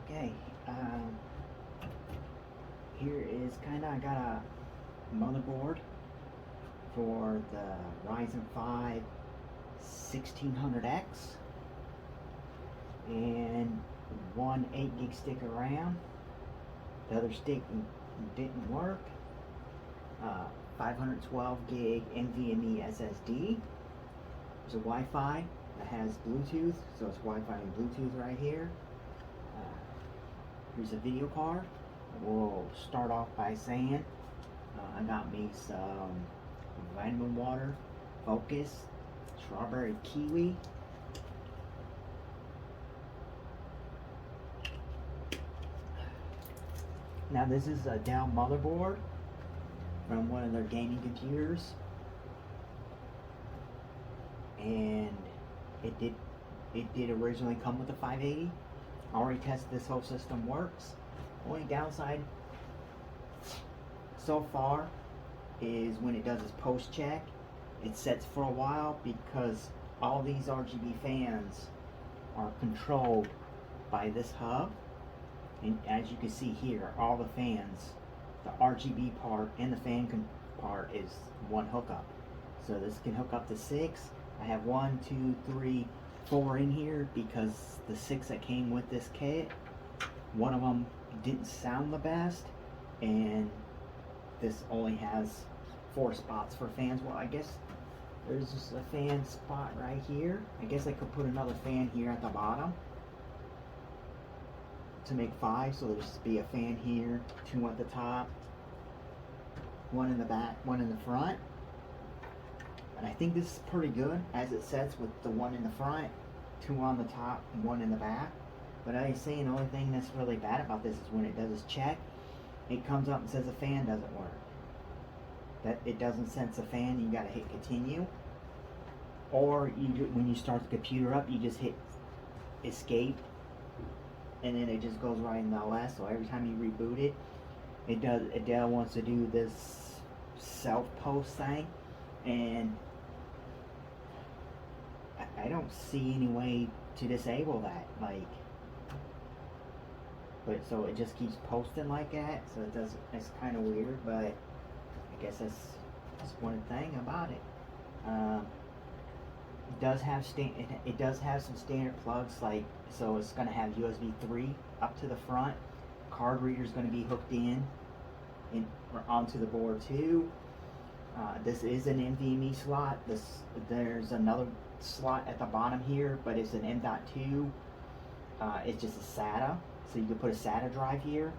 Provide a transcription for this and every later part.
Okay, um, here is I got a motherboard for the Ryzen 5 1600X and one 8 gig stick of RAM. The other stick didn't work. 512 gig NVMe SSD. There's a Wi-Fi that has Bluetooth, so it's Wi-Fi and Bluetooth right here. Here's a video card. We'll start off by saying I got me some vitamin water, Focus, strawberry kiwi. Now this is a Dell motherboard from one of their gaming computers, and it did originally come with a 580. I already tested this whole system works. Only downside so far is when it does its post check, it sets for a while because all these RGB fans are controlled by this hub. And as you can see here, all the fans, the RGB part and the fan part is one hookup. So this can hook up to 6. I have 1, 2, 3, 4 in here because the 6 that came with this kit, one of them didn't sound the best, and this only has 4 spots for fans. Well, I guess there's just a fan spot right here. I guess I could put another fan here at the bottom to make 5, so there's just be a fan here, 2 at the top, 1 in the back, 1 in the front. And I think this is pretty good as it sets with the 1 in the front, 2 on the top, and 1 in the back. But I was saying the only thing that's really bad about this is when it does its check, it comes up and says the fan doesn't work. That it doesn't sense a fan, you gotta hit continue. Or when you start the computer up, you just hit escape, and then it just goes right in the OS. So every time you reboot it, it wants to do this self-post thing, and I don't see any way to disable that. But so it just keeps posting like that. So it does. It's kind of weird, but I guess that's one thing about it. It does have some standard plugs, so it's going to have USB 3 up to the front. Card reader is going to be hooked in or onto the board too. This is an NVMe slot. There's another slot at the bottom here, but it's an M.2. It's just a SATA, so you can put a SATA drive here,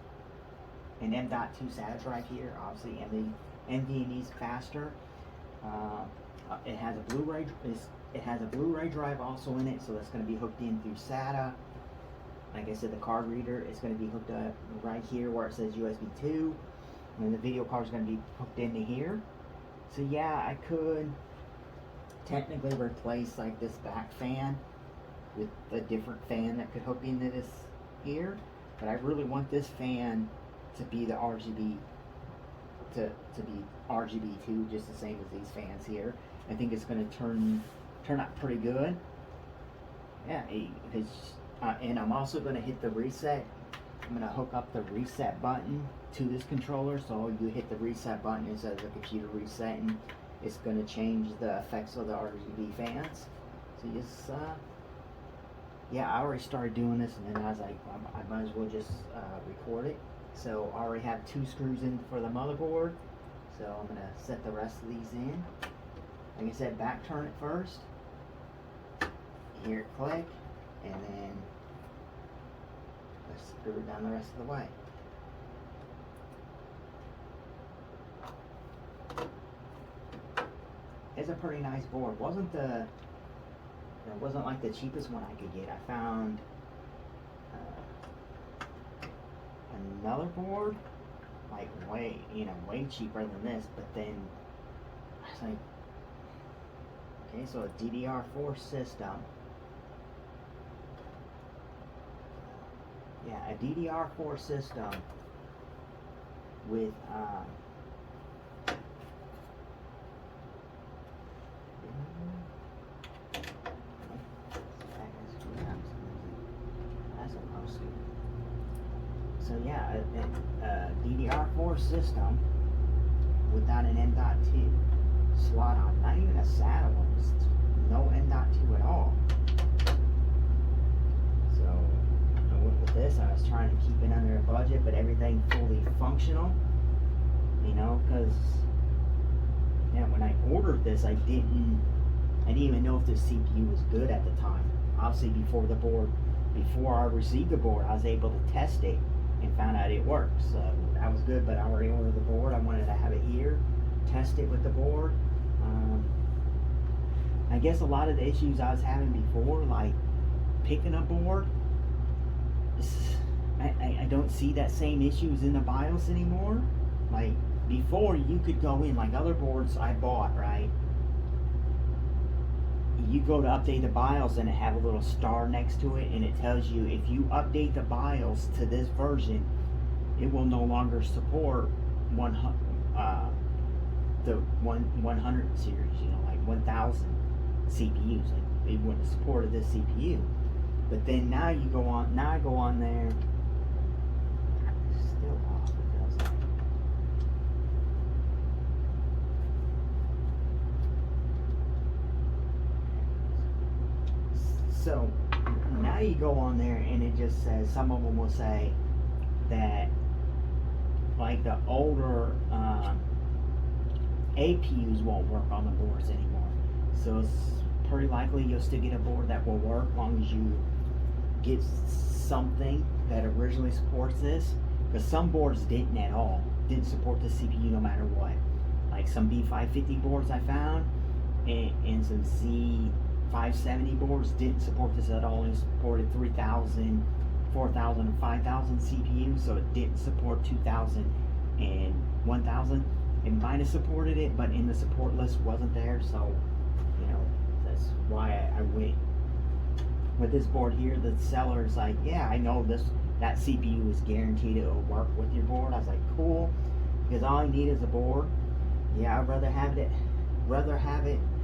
an M.2 SATA drive here. Obviously, NVMe is faster. It has a Blu-ray. It has a Blu-ray drive also in it, so that's going to be hooked in through SATA. Like I said, the card reader is going to be hooked up right here where it says USB 2, and then the video card is going to be hooked into here. So yeah, I could technically replace like this back fan with a different fan that could hook into this here, but I really want this fan to be the RGB to be RGB2, just the same as these fans here. I think it's going to turn out pretty good. Yeah, and I'm also going to hit the reset. I'm going to hook up the reset button to this controller, so you hit the reset button instead of the computer resetting. It's going to change the effects of the RGB fans. So just, yeah, I already started doing this, and then I was like, I might as well just record it. So I already have 2 screws in for the motherboard, so I'm going to set the rest of these in. Like I said, back turn it first. You hear it click, and then let's screw it down the rest of the way. It's a pretty nice board. It wasn't like the cheapest one I could get. I found another board like way cheaper than this, but then I was like, okay, so a DDR4 system. Yeah, a DDR4 system with that's supposed to. So yeah, a DDR4 system without an M.2 slot on, not even a SATA one, just no M.2 at all. So I went with this. I was trying to keep it under a budget, but everything fully functional. You know, because yeah, when I ordered this, I didn't even know if the CPU was good at the time. Obviously, before I received the board, I was able to test it and found out it works. So that was good. But I already ordered the board. I wanted to have it here, test it with the board. I guess a lot of the issues I was having before, like picking a board, I don't see that same issues in the BIOS anymore. Like before, you could go in, like other boards I bought, right? You go to update the BIOS and it have a little star next to it, and it tells you if you update the BIOS to this version, it will no longer support the 100 series, you know, like 1000 CPUs. Like it wouldn't have supported this CPU. But then now you go on, now I go on there, still off, it feels like. So now you go on there and it just says, some of them will say that like the older APUs won't work on the boards anymore. So it's pretty likely you'll still get a board that will work as long as you get something that originally supports this. Because some boards didn't at all, didn't support the CPU no matter what. Like some B550 boards I found, and some Z570 boards didn't support this at all. It supported 3000, 4000, and 5000 CPU, so it didn't support 2000 and 1000. It might have supported it, but in the support list wasn't there, so you know, that's why I went with this board here. The seller's like, yeah, I know that CPU is guaranteed it will work with your board. I was like, cool, because all I need is a board. Yeah, I'd rather have it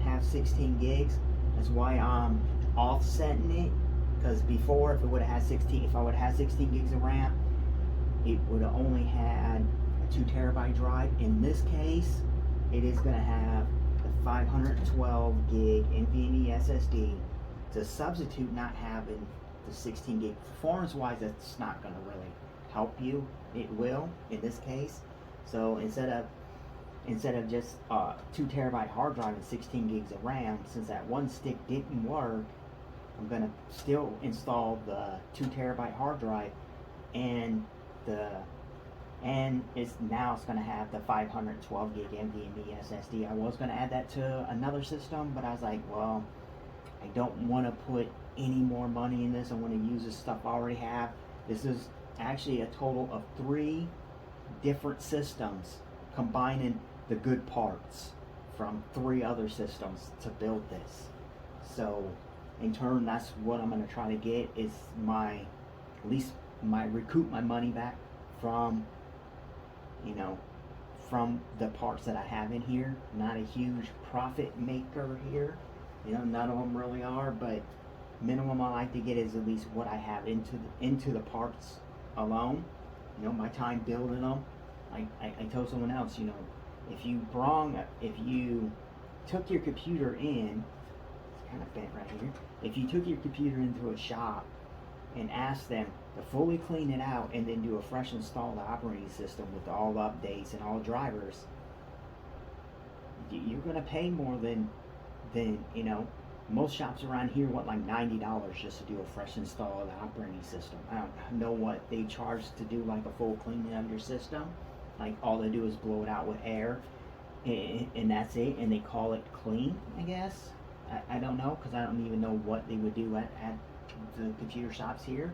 have 16 gigs. That's why I'm offsetting it, because before, if I would have had 16 gigs of RAM, it would have only had a 2 terabyte drive. In this case, it is going to have the 512 gig NVMe SSD to substitute not having the 16 gig. Performance wise, that's not going to really help you. It will in this case. So instead of just 2 terabyte hard drive and 16 gigs of RAM, since that one stick didn't work, I'm gonna still install the 2 terabyte hard drive, and it's gonna have the 512 gig NVMe SSD. I was gonna add that to another system, but I was like, well, I don't want to put any more money in this. I want to use the stuff I already have. This is actually a total of 3 different systems, combining the good parts from 3 other systems to build this. So in turn, that's what I'm going to try to get, is recoup my money back from, you know, from the parts that I have in here. Not a huge profit maker here, you know, none of them really are, but minimum I like to get is at least what I have into the parts alone. You know, my time building them. I told someone else, you know, if you took your computer in, it's kind of bent right here. If you took your computer into a shop and asked them to fully clean it out and then do a fresh install of the operating system with all updates and all drivers, you're going to pay more than, you know, most shops around here want like $90 just to do a fresh install of the operating system. I don't know what they charge to do like a full cleaning of your system. Like all they do is blow it out with air, and that's it, and they call it clean, I guess. I don't know, because I don't even know what they would do at the computer shops here,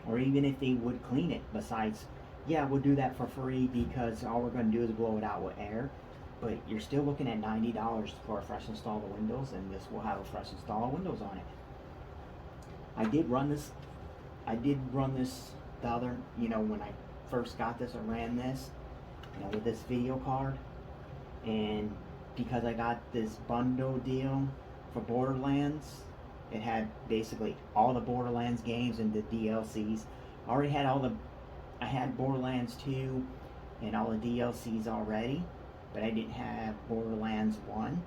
or even if they would clean it. Besides, yeah, we'll do that for free because all we're going to do is blow it out with air. But you're still looking at $90 for a fresh install of Windows, and this will have a fresh install of Windows on it. I did run this the other, you know, when I first got this, I ran this, you know, with this video card, and because I got this bundle deal for Borderlands, it had basically all the Borderlands games and the DLCs. I already had all the I had Borderlands 2 and all the DLCs already, but I didn't have Borderlands 1,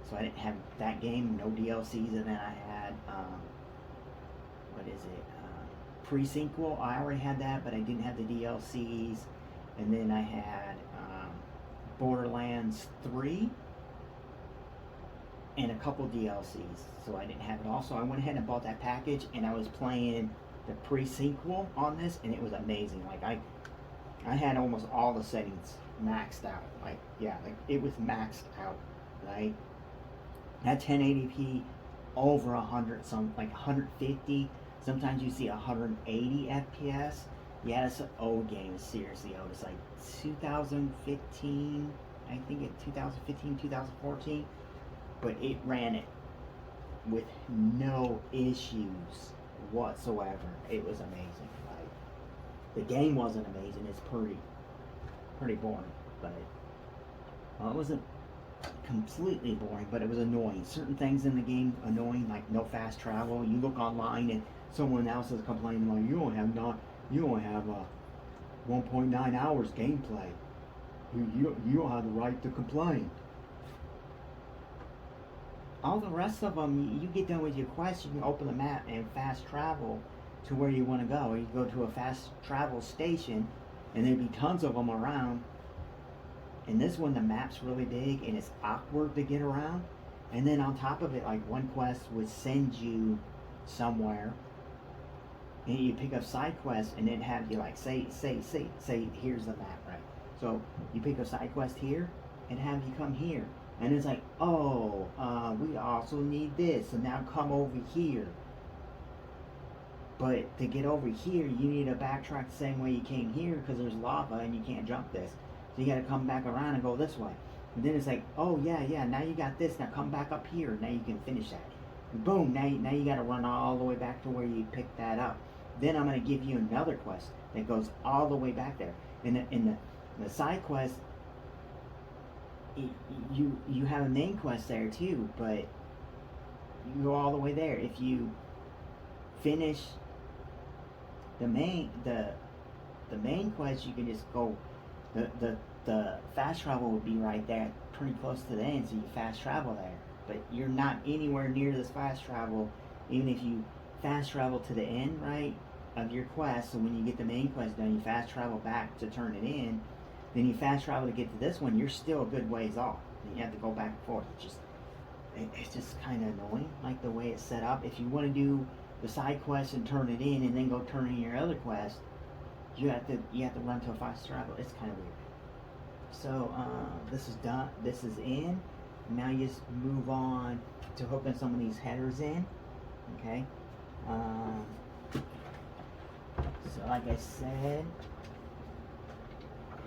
so I didn't have that game, no DLCs, and then I had, what is it, pre-sequel. I already had that, but I didn't have the DLCs, and then I had Borderlands 3 and a couple DLCs, so I didn't have it all. So I went ahead and bought that package, and I was playing the pre-sequel on this, and it was amazing. Like I had almost all the settings maxed out. Like, yeah, like it was maxed out, right? At 1080p, over 100, some like 150. Sometimes you see 180 FPS. Yeah, it's an old game. Seriously old. It's like 2015. I think it's 2015, 2014. But it ran it with no issues whatsoever. It was amazing. Like, the game wasn't amazing. It's pretty boring. But well, it wasn't completely boring, but it was annoying. Certain things in the game annoying, like no fast travel. You look online and someone else is complaining like you only have 1.9 hours gameplay. You don't have the right to complain. All the rest of them, you get done with your quest, you can open the map and fast travel to where you want to go. Or you go to a fast travel station, and there'd be tons of them around. And this one, the map's really big, and it's awkward to get around. And then on top of it, like one quest would send you somewhere, and you pick up side quests, and then have you like say here's the map, right? So you pick a side quest here, and have you come here. And it's like, oh, we also need this, so now come over here. But to get over here, you need to backtrack the same way you came here because there's lava and you can't jump this. So you got to come back around and go this way. And then it's like, oh yeah, now you got this, now come back up here, now you can finish that. And boom, now you got to run all the way back to where you picked that up. Then I'm going to give you another quest that goes all the way back there. In the side quest, you have a main quest there too, but you go all the way there. If you finish the main quest, you can just go. The fast travel would be right there, pretty close to the end, so you fast travel there. But you're not anywhere near this fast travel, even if you fast travel to the end, right, of your quest. So when you get the main quest done, you fast travel back to turn it in. Then you fast travel to get to this one, you're still a good ways off. And you have to go back and forth. It's just kind of annoying, like the way it's set up. If you want to do the side quest and turn it in, and then go turn in your other quest, you have to run to a fast travel. It's kind of weird. So this is done. This is in. Now you just move on to hooking some of these headers in. Okay. So like I said.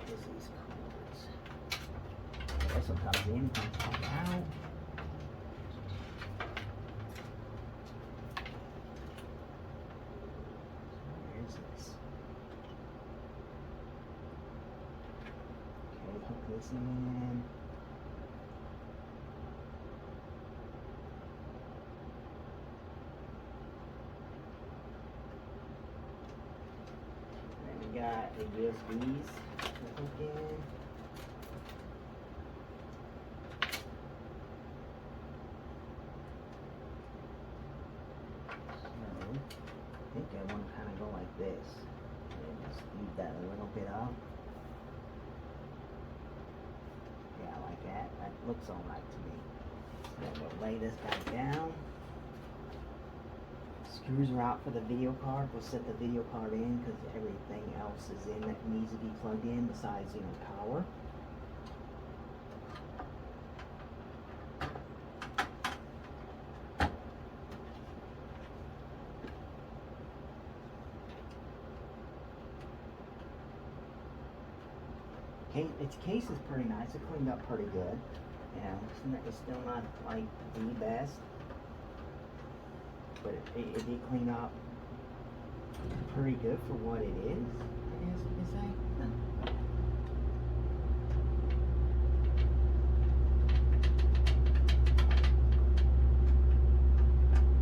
These cords. This one comes in, comes out. Where is this? Okay, hook this in. Then we got the USBs. Again. So, I think I want to kind of go like this and just leave that a little bit up. Yeah, like that. That looks alright to me. Then we'll lay this back down. Screws are out for the video card. We'll set the video card in because everything else is in that needs to be plugged in besides, power. Okay, its case is pretty nice. It cleaned up pretty good. It's still not like the best. But it did clean up pretty good for what it is, I guess you could say.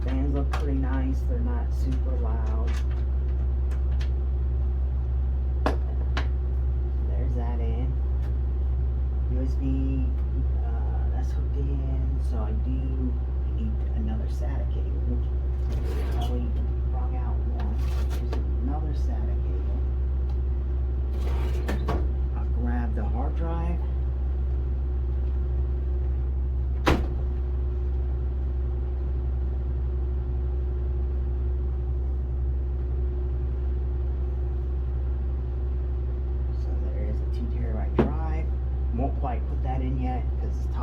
Fans look pretty nice. They're not super loud.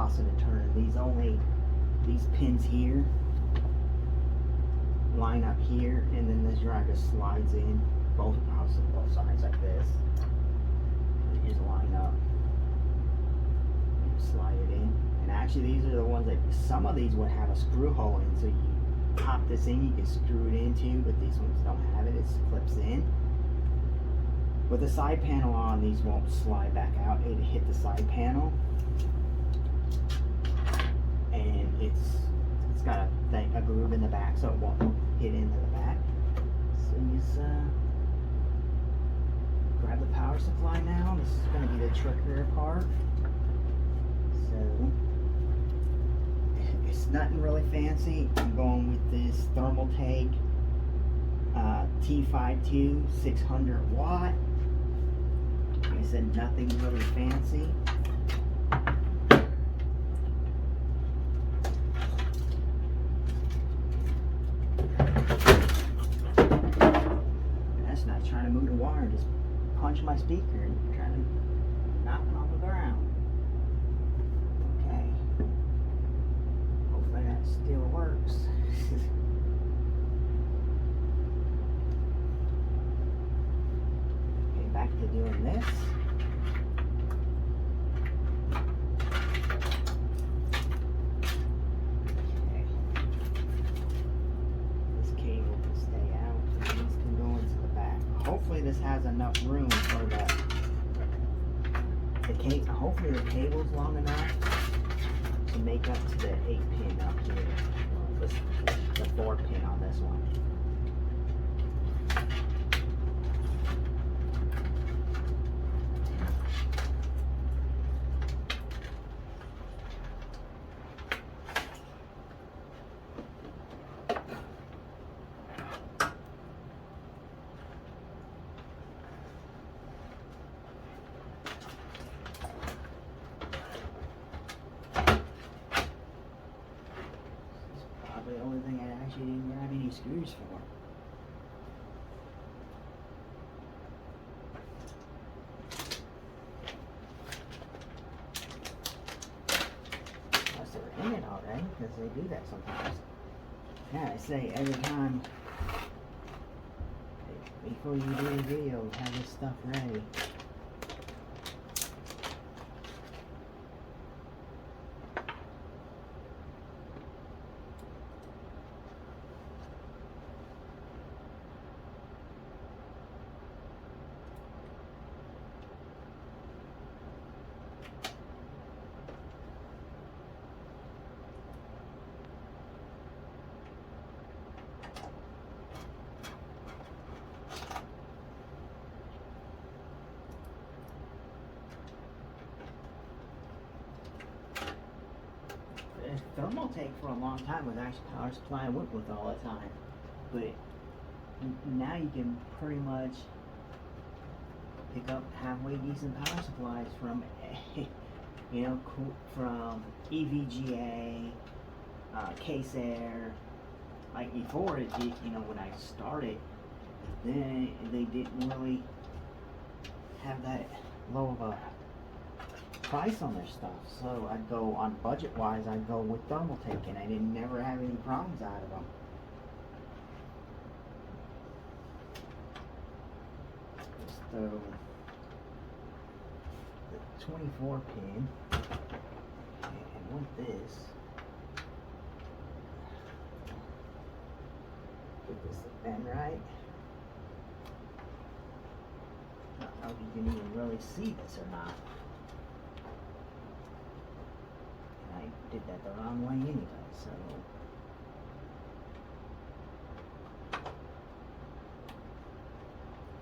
toss it and turn it. These pins here line up here, and then this drag just slides in both sides like this. They just line up and slide it in. And actually these are the ones that some of these would have a screw hole in, so you pop this in, you can screw it into, but these ones don't have it. It clips in. With the side panel on, these won't slide back out. It hit the side panel, and it's got a groove in the back, so it won't hit into the back. So you just grab the power supply now. This is going to be the trickier part. So it's nothing really fancy. I'm going with this Thermaltake T52 600 watt. Like I said, nothing really fancy. That's not trying to move the wire, just punch my speaker and trying to knock it off the ground. Okay. Hopefully that still works. Okay, back to doing this. Okay. This cable can stay out, and these can go into the back. Hopefully this has enough room for the cable. Hopefully the cable's long enough to make up to the 8-pin up here. Well, the 4-pin on this one. The only thing I actually didn't grab any screws for. Unless they were in it already, because they do that sometimes. Yeah, I say every time before you do a video, have this stuff ready. Thermaltake for a long time was actually power supply I went with all the time, but now you can pretty much pick up halfway decent power supplies from, you know, from EVGA, Case Air. Like before, you know, when I started, then they didn't really have that low of a price on their stuff, so I'd go on budget wise. I'd go with Thermaltake, and I didn't never have any problems out of them. Just throw the 24 pin, and with this, get this to bend right. I don't know if you can even really see this or not. I did that the wrong way anyway, so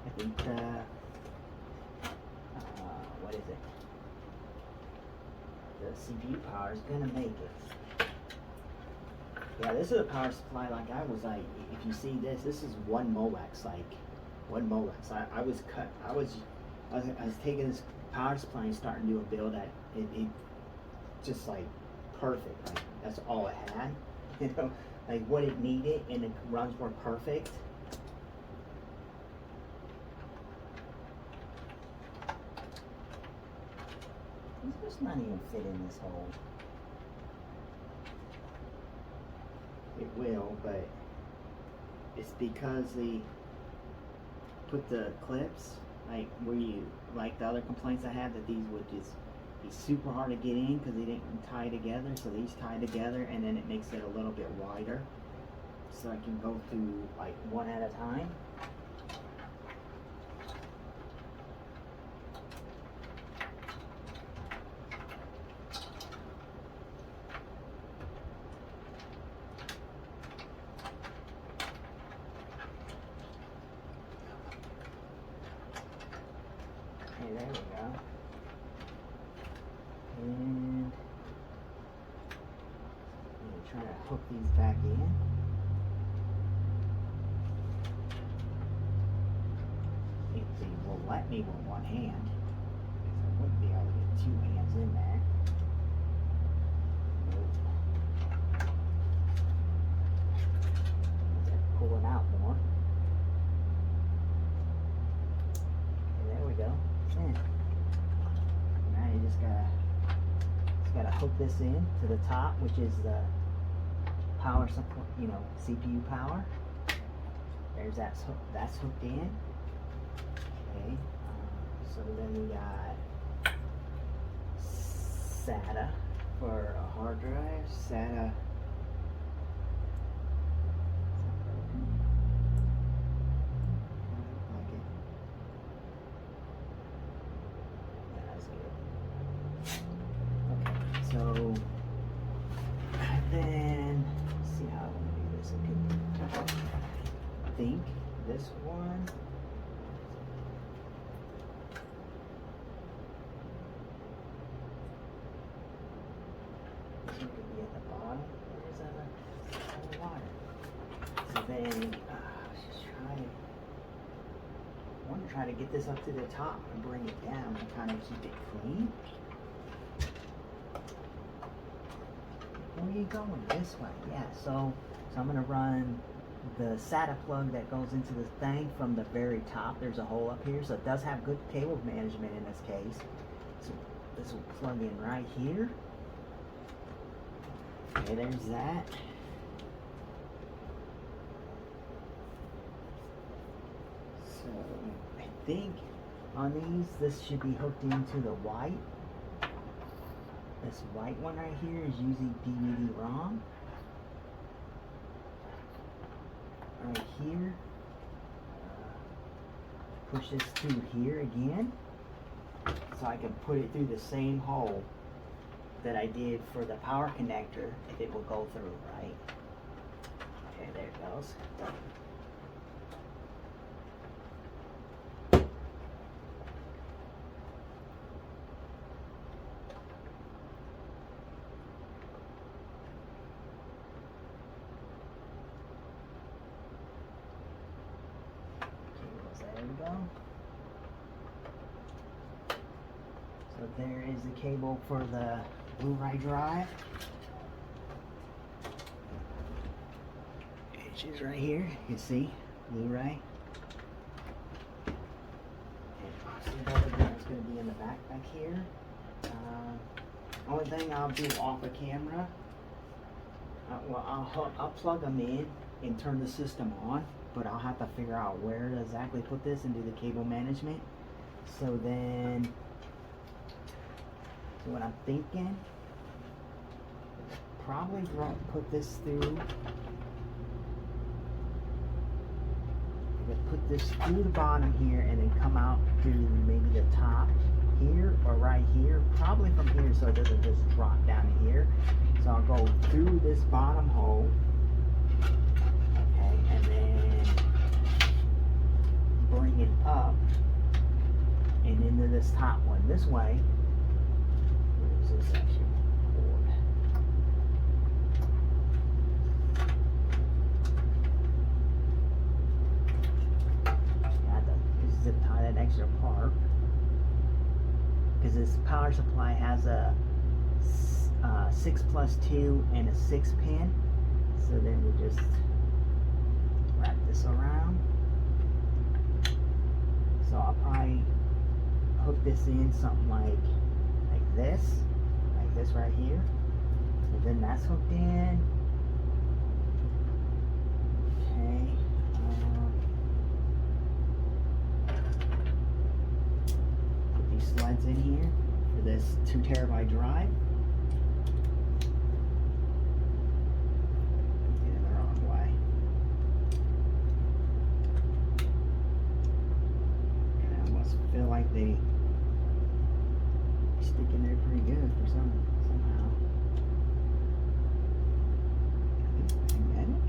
I think what is it? The CPU power is gonna make it. Yeah, this is a power supply like I was like, if you see this is one Molex, like one Molex. I was taking this power supply and starting to do a build at it just like perfect. Like that's all it had, you know, like what it needed, and it runs more perfect. It's just not even fit in this hole. It will, but it's because they put the clips, like where you, like the other complaints I had, that these would just be super hard to get in because they didn't tie together. So these tie together, and then it makes it a little bit wider, so I can go through like one at a time. Okay, there we go. And I'm going to try to hook these back in. If they will let me with one hand, because I wouldn't be able to get two hands in there. Nope. Pull it out more. Okay, there we go. Now you just gotta hook this in to the top, which is the power support, you know, CPU power. There's that's hooked in. Okay, so then we got SATA for a hard drive. SATA. So then, let's see how I want to do this. Okay, I think this one. This one could be at the bottom. Where's the water? So then, let's just try. I want to try to get this up to the top and bring it down and kind of keep it clean. Where are you going? This way. Yeah, so I'm going to run the SATA plug that goes into the thing from the very top. There's a hole up here, so it does have good cable management in this case. So this will plug in right here. Okay, there's that. So I think on these, this should be hooked into the white. This white one right here is using DVD-ROM. Right here. Push this through here again, so I can put it through the same hole that I did for the power connector, if it will go through, right? Okay, there it goes. So there is the cable for the Blu-ray drive. Which is right here. You can see Blu-ray. And obviously the other one is going to be in the back here. Only thing I'll do off the camera, I'll plug them in and turn the system on, but I'll have to figure out where to exactly put this and do the cable management. So then, what I'm thinking, probably put this through. Put this through the bottom here and then come out through maybe the top here or right here, probably from here, so it doesn't just drop down to here. So I'll go through this bottom hole, okay, and then bring it up and into this top one. This way, where is this actually? Zip tie that extra part, because this power supply has a 6+2 and a 6 pin. So then we just wrap this around. So I'll probably hook this in something like this right here. So then that's hooked in. in here for this 2 terabyte drive. Get in the wrong way. And I almost feel like they stick in there pretty good for somehow. Magnetic.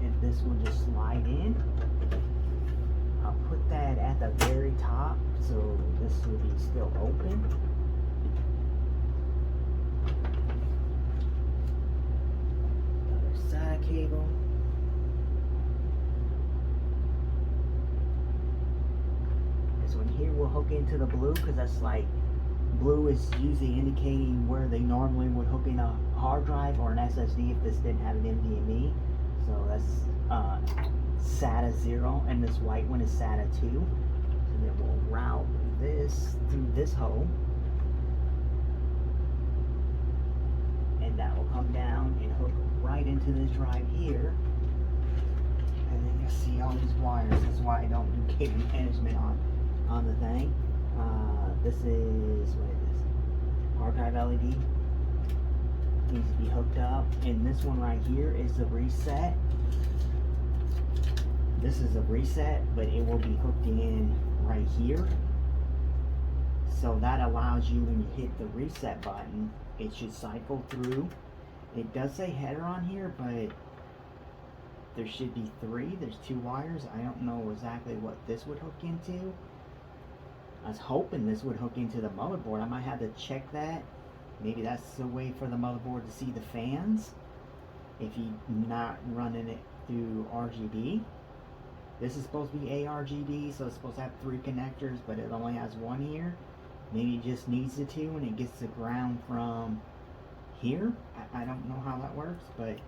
And this will just slide in. I'll put that at the very top, so this will be still open. Other side cable. This one here will hook into the blue, because that's like, blue is usually indicating where they normally would hook in a hard drive or an SSD if this didn't have an NVMe. So that's SATA 0, and this white one is SATA 2. So then we'll route this through this hole, and that will come down and hook right into this drive here. And then you'll see all these wires. That's why I don't do cable management on the thing. This is, what is this? Hard drive LED. Needs to be hooked up. And this one right here is the reset. This is a reset, but it will be hooked in right here. So that allows you, when you hit the reset button, it should cycle through. It does say header on here, but there should be 3. There's 2 wires. I don't know exactly what this would hook into. I was hoping this would hook into the motherboard. I might have to check that. Maybe that's a way for the motherboard to see the fans if you're not running it through RGB. This is supposed to be ARGB, so it's supposed to have 3 connectors, but it only has 1 here. Maybe it just needs the 2 and it gets the ground from here. I don't know how that works, but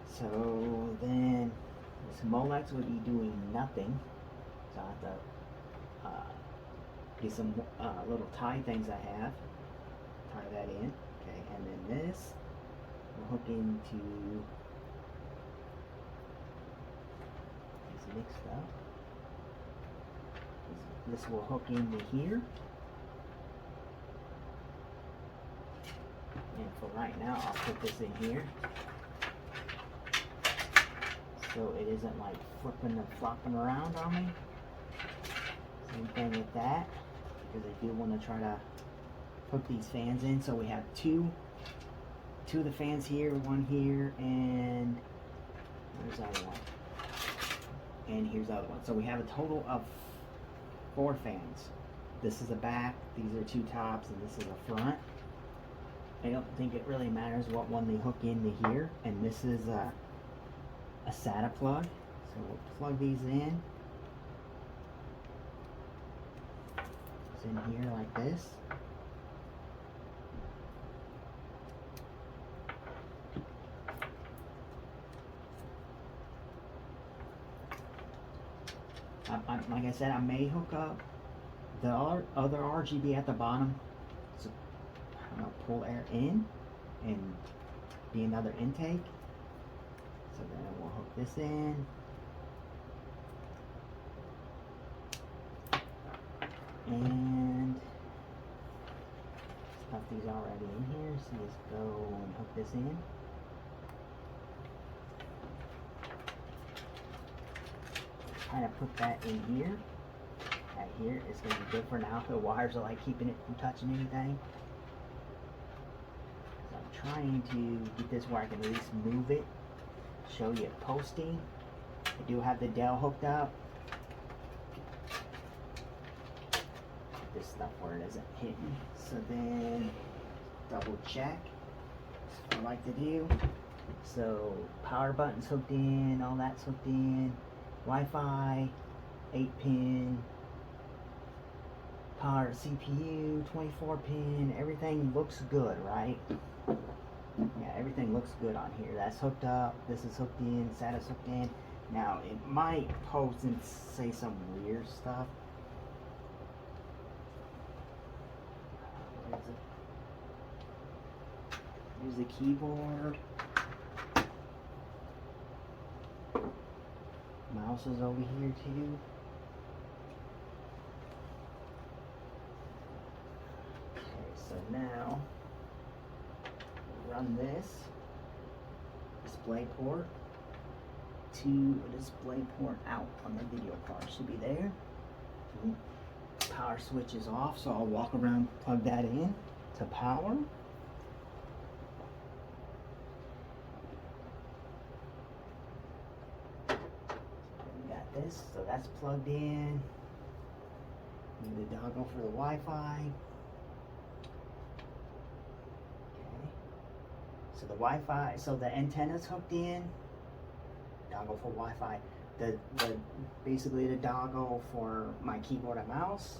so then this Molex would be doing nothing. So I have to get some little tie things I have. Tie that in. Okay, and then this will hook into, it's mixed up. This will hook into here. And for right now, I'll put this in here, so it isn't like flipping and flopping around on me. Same thing with that, because I do want to try to hook these fans in. So we have two of the fans here, 1 here, and where's the other one? And here's the other one. So we have a total of 4 fans. This is a back, these are 2 tops, and this is a front. I don't think it really matters what one they hook into here. And this is a SATA plug. So we'll plug these in. It's in here like this. Like I said, I may hook up the other RGB at the bottom. So I'm gonna pull air in and be another intake. So then we'll hook this in. And stuff these already in here, so let's go and hook this in. Kind of put that in here. Right here is going to be good for now. The wires are like keeping it from touching anything. So I'm trying to get this where I can at least move it, show you posting. I do have the Dell hooked up. This stuff where it isn't hidden. So then double check. That's what I like to do. So power button's hooked in, all that's hooked in. Wi-Fi, 8-pin, power CPU, 24-pin, everything looks good, right? Yeah, everything looks good on here. That's hooked up, this is hooked in, SATA's hooked in. Now, it might post and say some weird stuff. Where is it? Here's the keyboard. mouse is over here too. Okay, so now run this display port to a display port out on the video card. Should be there. Power switch is off, so I'll walk around, plug that in to power. We got this, so that's plugged in. Need the dongle for the Wi-Fi. So the Wi-Fi, so the antenna's hooked in. Dongle for Wi-Fi. The basically the dongle for my keyboard and mouse.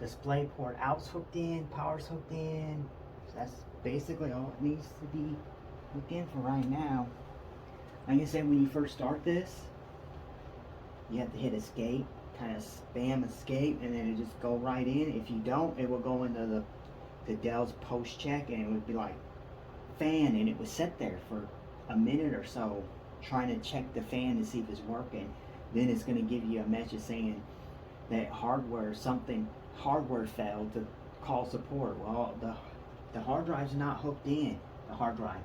Display port out's hooked in. Power's hooked in. So that's basically all it needs to be hooked in for right now. Like I said, when you first start this, you have to hit escape. Kind of spam escape, and then it just go right in. If you don't, it will go into the Dell's post check, and it would be like fan, and it would sit there for a minute or so trying to check the fan to see if it's working. Then it's going to give you a message saying that hardware failed, to call support. Well, the hard drive's not hooked in. The hard drive,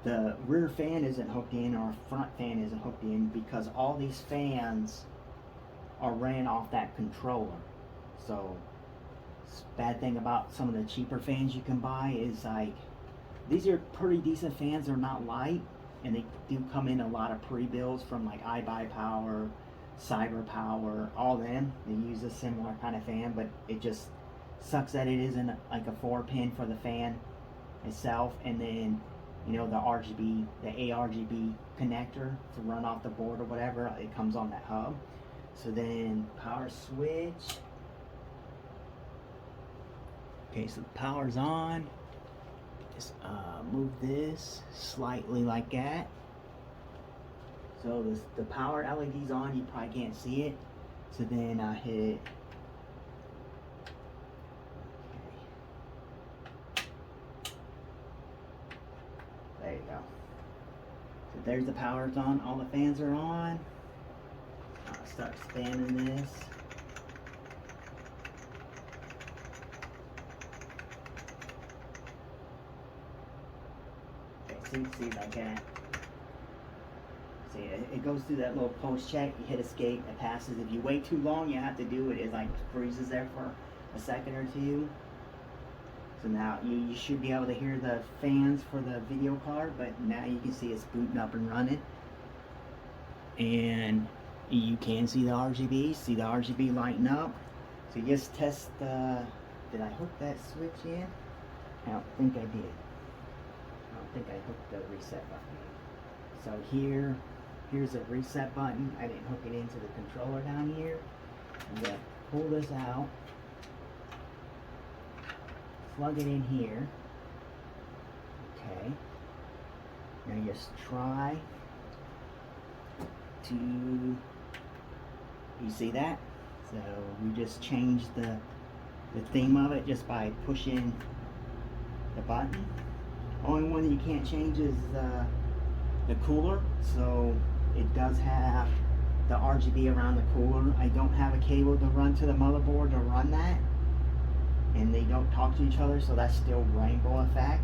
the rear fan isn't hooked in, or front fan isn't hooked in, because all these fans are ran off that controller. So bad thing about some of the cheaper fans you can buy is, like, these are pretty decent fans. They're not light, and they do come in a lot of pre-builds from like iBuyPower, CyberPower, all them. They use a similar kind of fan, but it just sucks that it isn't like a 4-pin for the fan itself, and then, you know, the RGB, the ARGB connector to run off the board or whatever, it comes on that hub. So then power switch. Okay, so the power's on. Just move this slightly like that. So the power LED's on. You probably can't see it. So then I hit. Okay. There you go. So there's the power's on. All the fans are on. I'll start spamming this. Okay, see like that. See, it goes through that little post check. You hit escape, it passes. If you wait too long, you have to do it. It like freezes there for a second or two. So now you should be able to hear the fans for the video card, but now you can see it's booting up and running. And you can see the RGB lighting up. So you just test the, did I hook that switch in? I don't think I did. I don't think I hooked the reset button. So here's a reset button. I didn't hook it into the controller down here. I'm gonna pull this out, plug it in here. Okay. Now just try to, you see that? So we just changed the theme of it just by pushing the button. Only one that you can't change is the cooler. So it does have the RGB around the cooler. I don't have a cable to run to the motherboard to run that, and they don't talk to each other, so that's still rainbow effect.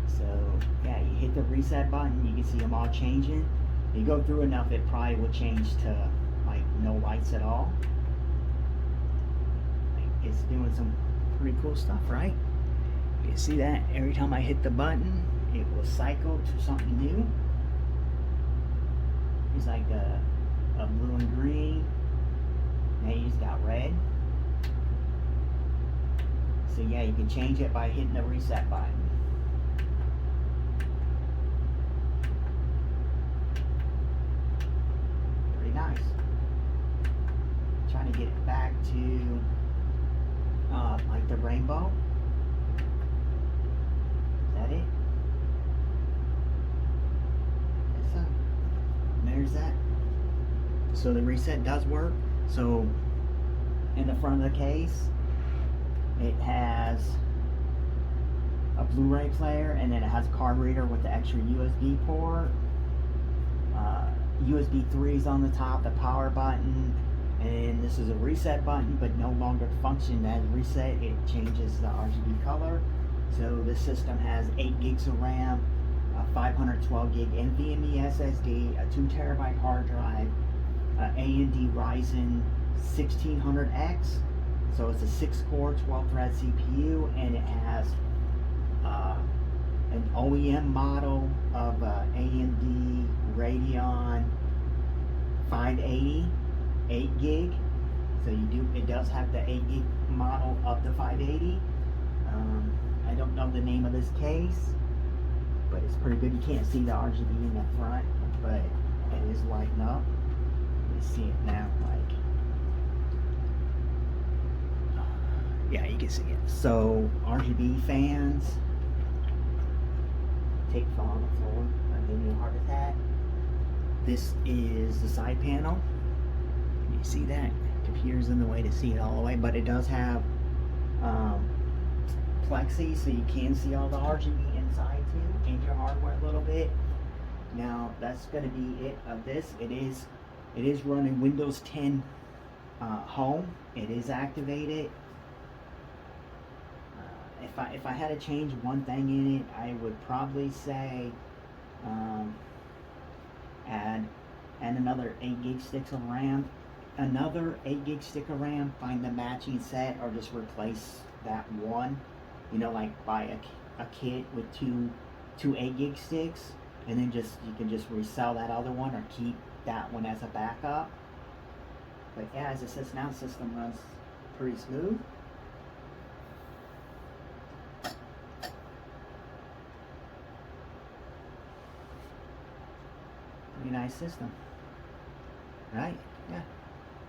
So yeah, you hit the reset button, you can see them all changing. You go through enough, it probably will change to like no lights at all. It's doing some pretty cool stuff, right? You can see that every time I hit the button, it will cycle to something new. It's like a blue and green. Now you just got red. So yeah, you can change it by hitting the reset button. Pretty nice. Trying to get it back to like the rainbow. Is that it? Yes, sir. And there's that. So the reset does work. So in the front of the case, It has a Blu-ray player, and then it has a card reader with the extra USB port. USB 3 is on the top, the power button, and this is a reset button, but no longer function as reset. It changes the RGB color. So this system has 8 gigs of RAM, a 512 gig NVMe SSD, a 2 terabyte hard drive, AMD Ryzen 1600X. So it's a 6-core, 12-thread CPU, and it has an OEM model of AMD Radeon 580, 8 gig. So it does have the 8 gig model of the 580. I don't know the name of this case, but it's pretty good. You can't see the RGB in the front, but it is lighting up. You see it now, like, yeah, you can see it. So RGB fans, take fall on the floor, I'm giving you a heart attack. This is the side panel. You see that? Computer's in the way to see it all the way, but it does have plexi, so you can see all the RGB inside too, and your hardware a little bit. Now that's going to be it of this. It is running Windows 10 Home. It is activated. If I had to change one thing in it, I would probably say add another 8 gig sticks of RAM. Another 8 gig stick of RAM, find the matching set, or just replace that one. You know, like buy a kit with two 8 gig sticks, and then you can just resell that other one or keep that one as a backup. But yeah, as it says now, system runs pretty smooth. Pretty nice system, right? Yeah,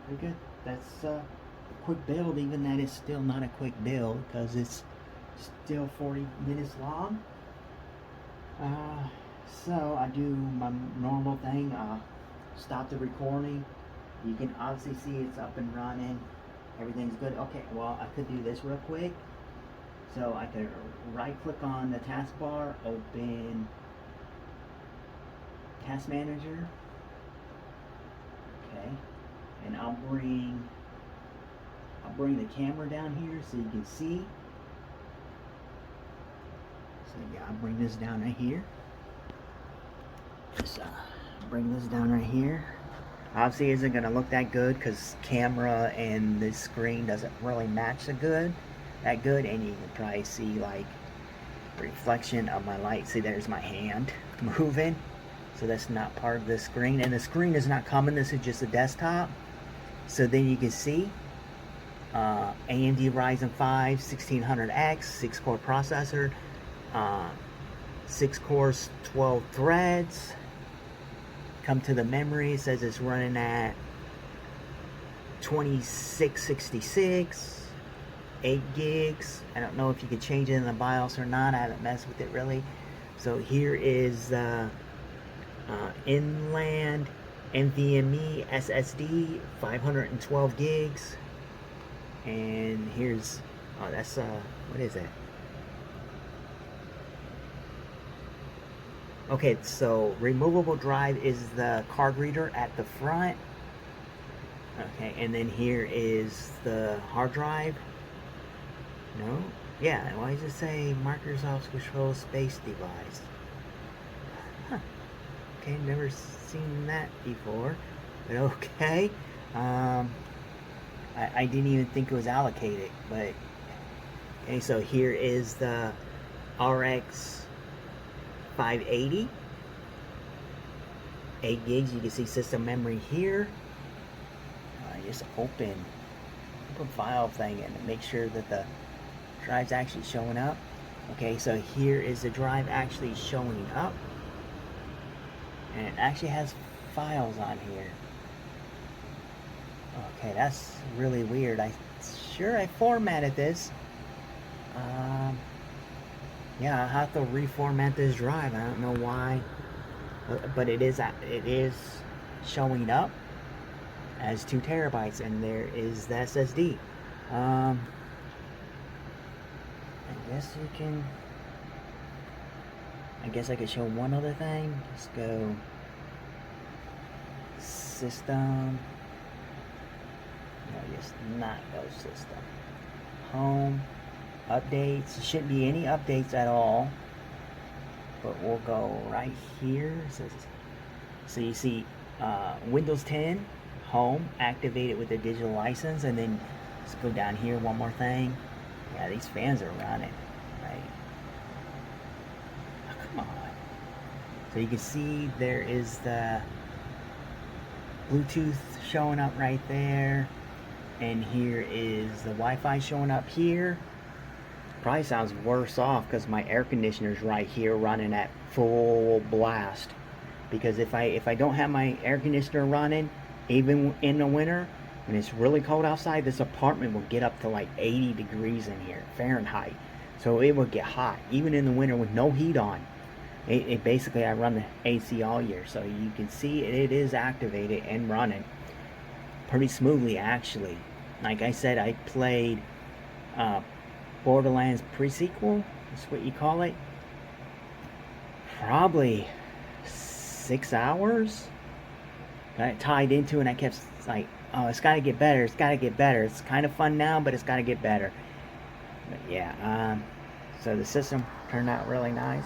pretty good. That's a quick build, even that is still not a quick build because it's still 40 minutes long. So I do my normal thing, stop the recording. You can obviously see it's up and running, everything's good. Okay, well, I could do this real quick. So I could right click on the taskbar, open Task Manager, okay, and I'll bring the camera down here so you can see. So yeah, I'll bring this down right here. Just bring this down right here. Obviously, it isn't gonna look that good because camera and the screen doesn't really match that good, and you can probably see like reflection of my light. See, there's my hand moving. So that's not part of the screen, and the screen is not coming. This is just a desktop. So then you can see AMD Ryzen 5 1600X, 6-core processor, 6 cores, 12 threads. Come to the memory, it says it's running at 2666, 8 gigs. I don't know if you can change it in the BIOS or not. I haven't messed with it really. So here is inland NVMe SSD, 512 gigs, and here's that's what is it? Okay, so removable drive is the card reader at the front. Okay, and then here is the hard drive. No, yeah, why does it say Microsoft Control Space Device? Huh. Okay, never seen that before, but okay. I didn't even think it was allocated, but okay, so here is the RX 580, 8 gigs. You can see system memory here. Just open file thing and make sure that the drive's actually showing up. Okay, so here is the drive actually showing up. And it actually has files on here. Okay, that's really weird. I formatted this. Yeah, I'll have to reformat this drive. I don't know why, but it is showing up as 2 terabytes, and there is the SSD. I guess I could show one other thing. Just go system. No, just not go system. Home. Updates. There shouldn't be any updates at all. But we'll go right here. So you see Windows 10 home activated with a digital license, and then let's go down here one more thing. Yeah, these fans are running, right? Oh, come on. So you can see there is the Bluetooth showing up right there, and here is the Wi-Fi showing up here. Probably sounds worse off because my air conditioner's right here running at full blast. Because if I don't have my air conditioner running, even in the winter, when it's really cold outside, this apartment will get up to like 80 degrees in here, Fahrenheit. So it will get hot, even in the winter with no heat on. It basically, I run the AC all year. So you can see it is activated and running pretty smoothly, actually. Like I said, I played Borderlands pre-sequel, that's what you call it. Probably 6 hours. Got it tied into, and I kept like, oh, it's got to get better. It's got to get better. It's kind of fun now, but it's got to get better. But yeah, so the system turned out really nice.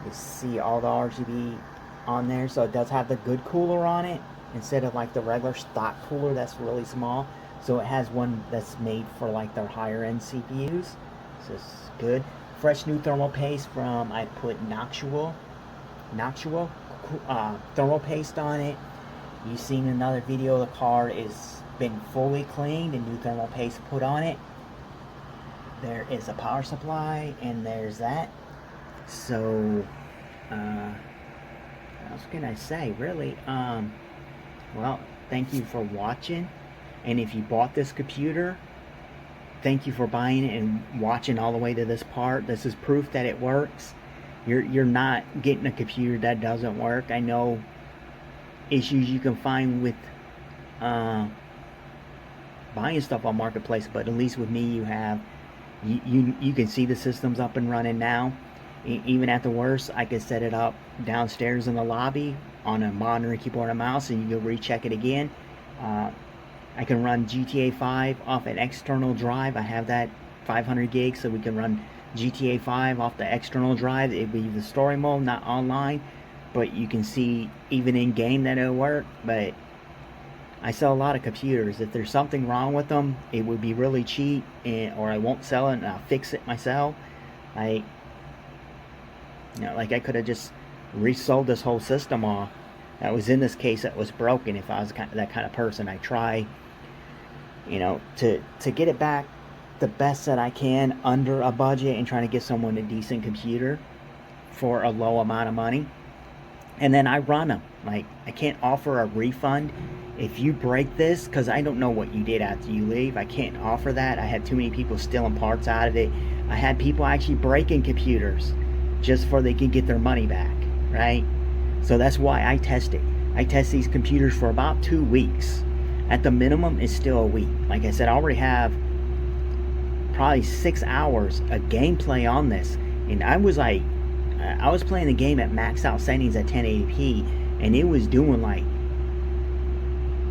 You see all the RGB on there, so it does have the good cooler on it instead of like the regular stock cooler that's really small. So it has one that's made for like their higher end CPUs. So it's good. Fresh new thermal paste from, I put Noctua thermal paste on it. You've seen another video, the card is been fully cleaned and new thermal paste put on it. There is a power supply, and there's that. So what else can I say, really? Well, thank you for watching, and if you bought this computer, thank you for buying it and watching all the way to this part. This is proof that it works. You're not getting a computer that doesn't work. I know issues you can find with buying stuff on Marketplace, but at least with me, you have you can see the system's up and running now. Even at the worst, I could set it up downstairs in the lobby on a monitor, keyboard, and mouse, and you can recheck it again. I can run GTA 5 off an external drive. I have that 500 gigs, so we can run GTA 5 off the external drive. It'd be the story mode, not online, but you can see even in game that it'll work. But I sell a lot of computers. If there's something wrong with them, it would be really cheap, or I won't sell it and I'll fix it myself. Like I could have just resold this whole system off. That was in this case that was broken. If I was that kind of person, I try, to get it back the best that I can under a budget and trying to get someone a decent computer for a low amount of money. And then I run them. Like, I can't offer a refund if you break this, because I don't know what you did after you leave. I can't offer that. I had too many people stealing parts out of it. I had people actually breaking computers just for they can get their money back, right? So that's why I test it. I test these computers for about 2 weeks. At the minimum, it's still a week. Like I said, I already have probably 6 hours of gameplay on this, and I was playing the game at maxed out settings at 1080p, and it was doing like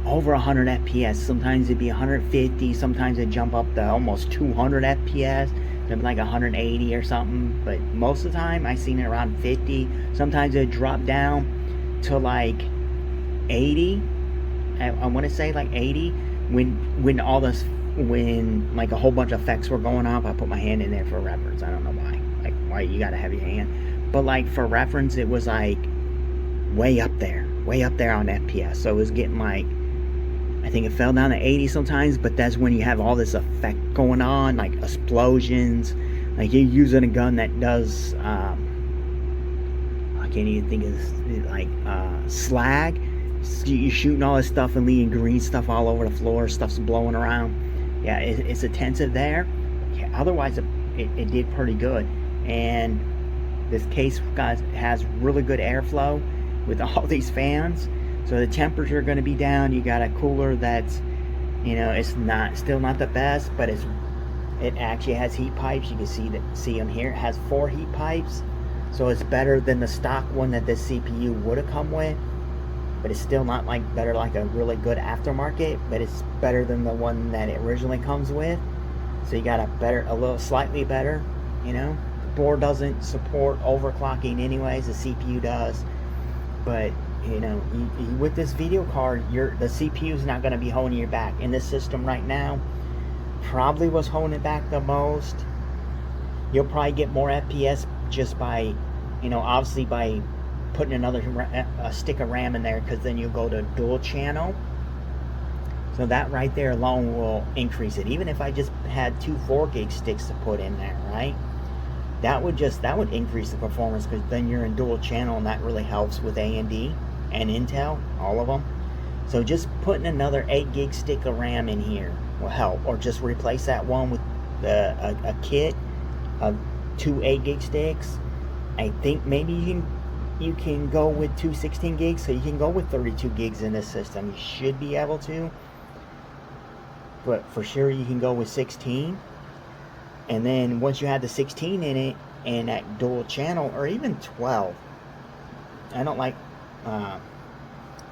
over 100 FPS. Sometimes it'd be 150, sometimes it'd jump up to almost 200 FPS, it'd be like 180 or something, but most of the time I seen it around 50. Sometimes it'd drop down to like 80. I want to say like 80 when like a whole bunch of effects were going on. I put my hand in there for reference. I don't know why. Like, why you gotta have your hand, but like for reference, it was like way up there on FPS. So it was getting like, I think it fell down to 80 sometimes, but that's when you have all this effect going on, like explosions, like you're using a gun that does I can't even think of this, like slag. You're shooting all this stuff and leaving green stuff all over the floor, stuff's blowing around. Yeah, it's intensive there. Yeah, otherwise it did pretty good. And this case, guys, has really good airflow with all these fans, so the temperature are going to be down. You got a cooler that's, it's still not the best, but it's It actually has heat pipes. You can see them here. It has 4 heat pipes, so it's better than the stock one that this CPU would have come with. But it's still not like better like a really good aftermarket, but it's better than the one that it originally comes with. So you got a little slightly better, you know. The board doesn't support overclocking anyways, the CPU does. But you know, with this video card, the CPU is not going to be holding you back. In this system right now, probably was holding it back the most. You'll probably get more FPS just by, you know, obviously by putting another stick of RAM in there, because then you'll go to dual channel. So that right there alone will increase it. Even if I just had 2 4-gig sticks to put in there, right? That would increase the performance, because then you're in dual channel, and that really helps with AMD and Intel, all of them. So just putting another 8-gig stick of RAM in here will help, or just replace that one with a kit of 2 8-gig sticks. I think maybe you can go with 2 16 gigs, so you can go with 32 gigs in this system. You should be able to, but for sure you can go with 16. And then once you have the 16 in it and that dual channel, or even 12, I don't like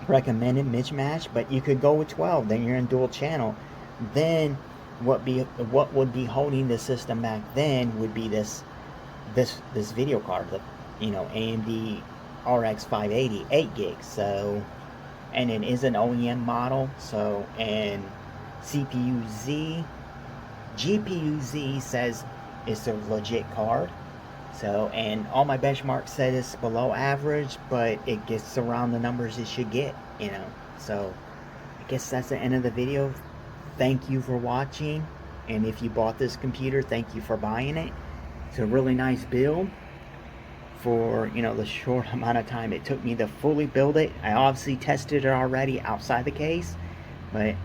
recommended mismatch, but you could go with 12. Then you're in dual channel. Then what would be holding the system back then would be this video card, the, you know, AMD RX 580 8 gigs. So, and it is an OEM model. So, and CPU Z, GPU Z says it's a legit card. So, and all my benchmarks said it's below average, but it gets around the numbers it should get, you know. So I guess that's the end of the video. Thank you for watching, and if you bought this computer, thank you for buying it. It's a really nice build for, you know, the short amount of time it took me to fully build it. I obviously tested it already outside the case, but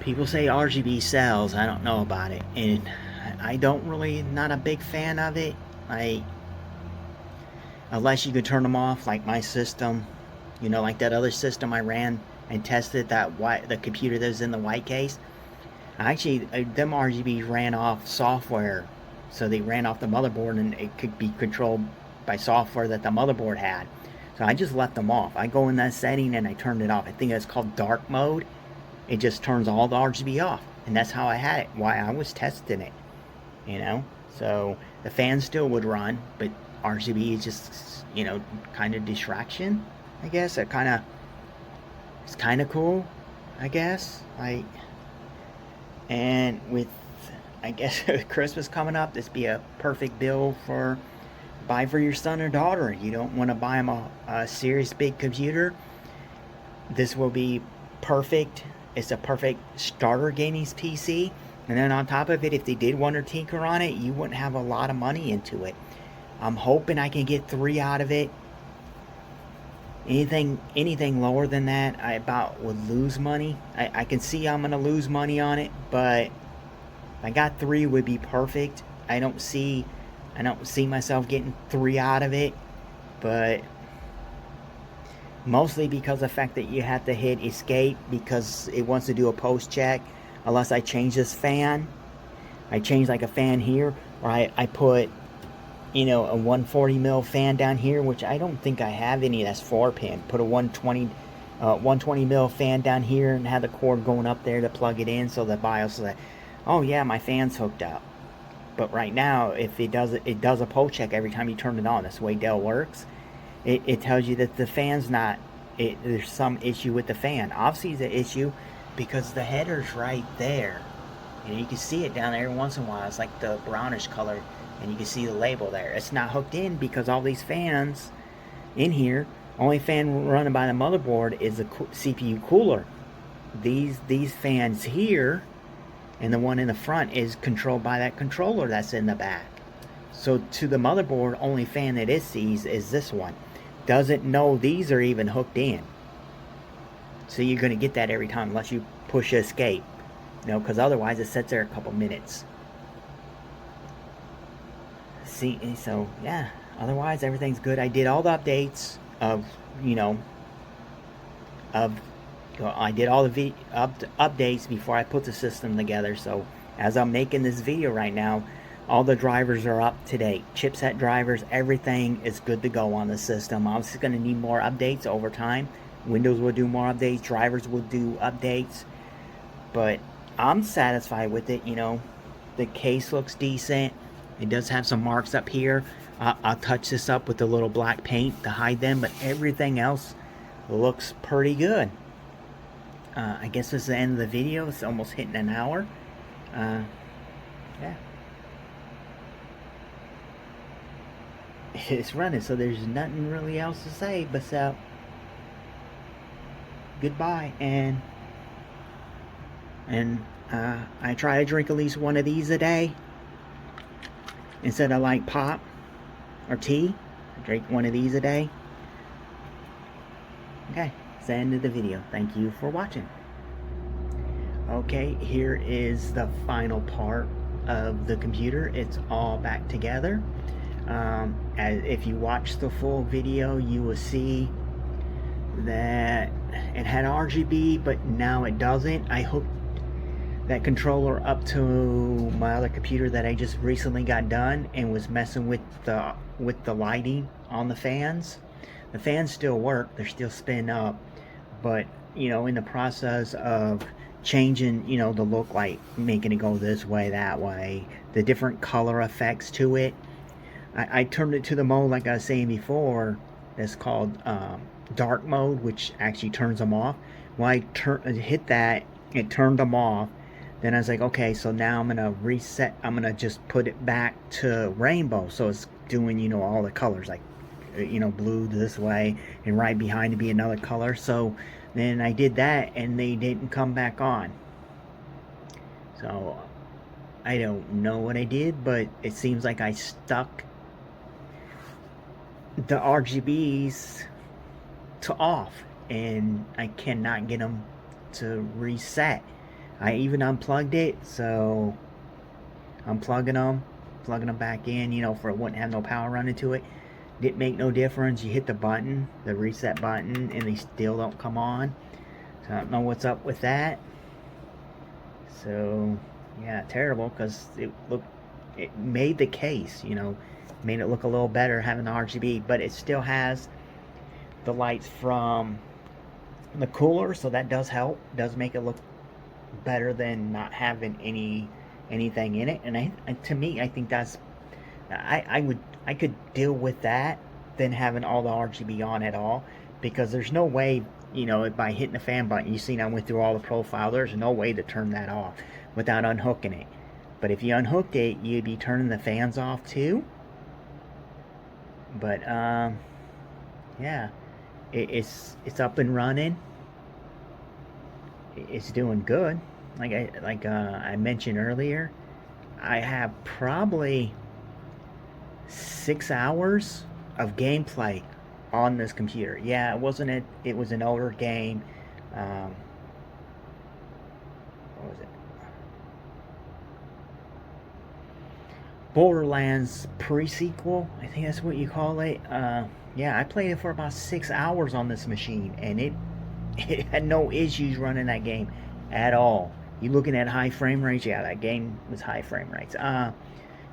people say RGB sells. I don't know about it, and I don't really, not a big fan of it. Like, unless you could turn them off, like my system, you know, like that other system I ran and tested, the computer that was in the white case. Actually, them RGBs ran off software, so they ran off the motherboard, and it could be controlled by software that the motherboard had. So I just left them off. I go in that setting and I turned it off. I think it's called dark mode. It just turns all the RGB off, and that's how I had it. Why I was testing it, you know. So the fan still would run, but RGB is just, you know, kind of distraction, I guess. It's kind of cool, I guess. Like, and with, I guess, Christmas coming up, this be a perfect build for buy for your son or daughter. You don't want to buy them a serious big computer. This will be perfect. It's a perfect starter gaming PC. And then on top of it, if they did want to tinker on it, you wouldn't have a lot of money into it. I'm hoping I can get 3 out of it. Anything lower than that, I about would lose money. I can see I'm going to lose money on it, but if I got 3 would be perfect. I don't see myself getting 3 out of it, but mostly because of the fact that you have to hit escape because it wants to do a post check. Unless I change this fan, I change like a fan here, or I put, you know, a 140 mil fan down here, which I don't think I have any. That's 4-pin. Put a 120 mil fan down here and have the cord going up there to plug it in, so the BIOS is like, oh yeah, my fan's hooked up. But right now, if it does a post check every time you turn it on. That's the way Dell works. It tells you that the fan's not. There's some issue with the fan. Obviously, it's an issue because the header's right there. You know, you can see it down there every once in a while. It's like the brownish color, and you can see the label there. It's not hooked in because all these fans in here, only fan running by the motherboard is the CPU cooler. These fans here, and the one in the front is controlled by that controller that's in the back. So to the motherboard, only fan that it sees is this one. Doesn't know these are even hooked in. So you're going to get that every time unless you push escape, you know, because otherwise it sits there a couple minutes. See, so yeah, otherwise everything's good. I did all the updates of, you know, I did all the updates before I put the system together, so as I'm making this video right now, all the drivers are up to date. Chipset drivers, everything is good to go on the system. Obviously going to need more updates over time. Windows will do more updates, drivers will do updates, but I'm satisfied with it. You know, the case looks decent. It does have some marks up here. I'll touch this up with a little black paint to hide them, but everything else looks pretty good. I guess this is the end of the video. It's almost hitting an hour. Yeah. It's running, so there's nothing really else to say but goodbye. And I try to drink at least one of these a day instead of like pop or tea. I drink one of these a day. Okay, it's the end of the video. Thank you for watching. Okay, here is the final part of the computer. It's all back together. If you watch the full video, you will see that it had RGB, but now it doesn't. I hooked that controller up to my other computer that I just recently got done and was messing with the lighting on the fans. The fans still work, they're still spinning up, but you know, in the process of changing, you know, the look, like making it go this way, that way, the different color effects to it, I turned it to the mode like I was saying before. It's called dark mode, which actually turns them off. When I hit that, it turned them off. Then I was like, okay, so now I'm gonna reset. I'm gonna just put it back to rainbow, so it's doing, you know, all the colors, like, you know, blue this way, and right behind to be another color. So then I did that, and they didn't come back on. So I don't know what I did, but it seems like I stuck the RGBs to off, and I cannot get them to reset. I even unplugged it, so I'm plugging them back in, you know, for it wouldn't have no power running to it. Didn't make no difference. You hit the button, the reset button, and they still don't come on. So I don't know what's up with that. So yeah, terrible, because it made the case, you know, made it look a little better having the RGB, but it still has the lights from the cooler, so that does help, does make it look better than not having anything in it. And to me, I think that's, I could deal with that than having all the RGB on at all, because there's no way, you know, by hitting the fan button, you see I went through all the profile, there's no way to turn that off without unhooking it. But if you unhooked it, you'd be turning the fans off too. But yeah, it's up and running. It's doing good. Like I mentioned earlier, I have probably 6 hours of gameplay on this computer. Yeah, it was an older game. What was it? Borderlands pre-sequel, I think that's what you call it. Yeah, I played it for about 6 hours on this machine, and it had no issues running that game at all. You looking at high frame rates? Yeah, that game was high frame rates. And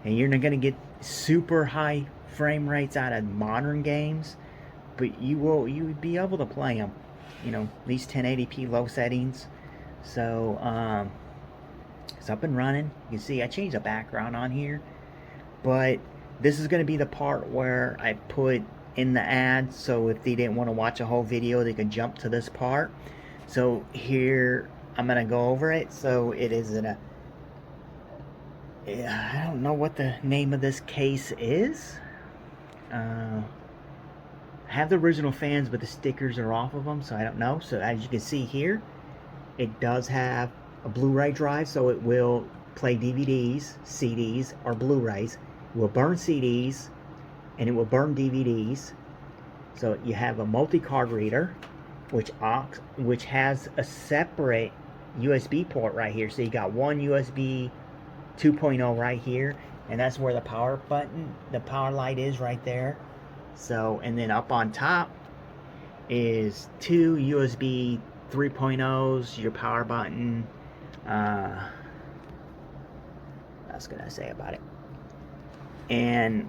you're not gonna get super high frame rates out of modern games, but you would be able to play them, you know, at least 1080p low settings. So it's up and running. You can see I changed the background on here, but this is going to be the part where I put in the ad, so if they didn't want to watch a whole video, they could jump to this part. So here I'm going to go over it. So it is in a, I don't know what the name of this case is. I have the original fans, but the stickers are off of them, so I don't know. So as you can see here, it does have a Blu-ray drive, so it will play DVDs, CDs, or Blu-rays. It will burn CDs, and it will burn DVDs. So you have a multi-card reader, which has a separate USB port right here. So you got one USB 2.0 right here, and that's where the power button, the power light is right there. So, and then up on top is two USB 3.0s, your power button, else can I say about it? And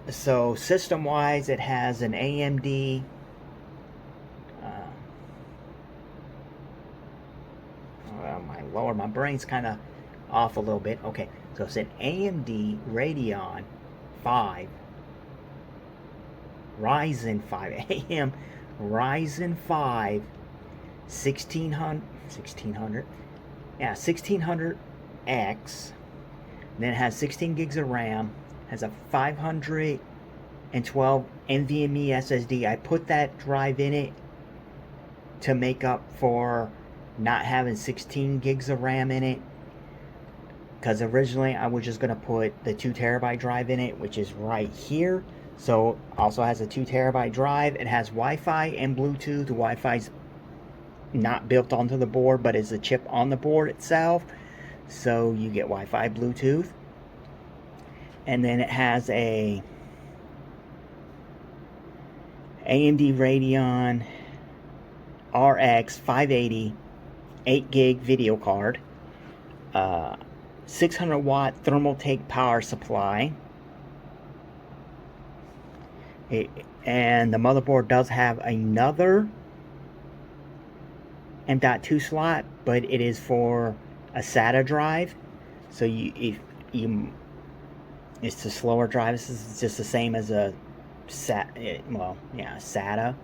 so system wise, it has an AMD my brain's kind of off a little bit. Okay, so it's an AMD Radeon 5 Ryzen 5 AM Ryzen 5 1600 yeah, 1600X. Then it has 16 gigs of RAM, has a 512 NVMe SSD. I put that drive in it to make up for not having 16 gigs of RAM in it, because originally I was just going to put the 2 terabyte drive in it, which is right here. So also has a 2 terabyte drive. It has Wi-Fi and Bluetooth. The Wi-Fi's not built onto the board, but is a chip on the board itself, so you get Wi-Fi, Bluetooth. And then it has a AMD Radeon RX 580 8 gig video card, 600 watt thermal take power supply. And the motherboard does have another M.2 slot, but it is for a SATA drive. So it's a slower drive. This is just the same as a SATA.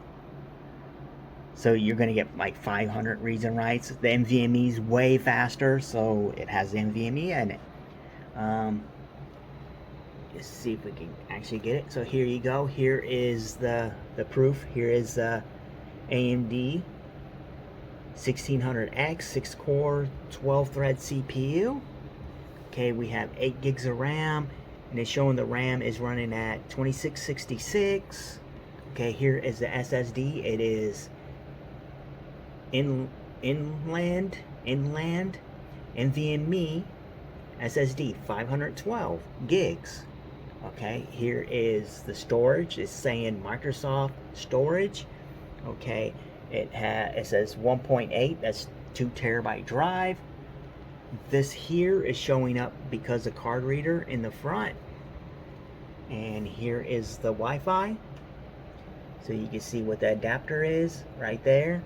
So you're going to get like 500 reads and writes. The NVMe is way faster, so it has NVMe in it. Let's see if we can actually get it. So here you go. Here is the proof. Here is AMD 1600X 6-core 12-thread CPU. Okay, we have 8 gigs of RAM, and it's showing the RAM is running at 2666. Okay, here is the SSD. It is inland NVMe SSD 512 gigs. Okay, here is the storage. It's saying Microsoft storage. Okay, it says 1.8. That's 2 terabyte drive. This here is showing up because of card reader in the front. And here is the Wi-Fi. So you can see what the adapter is right there.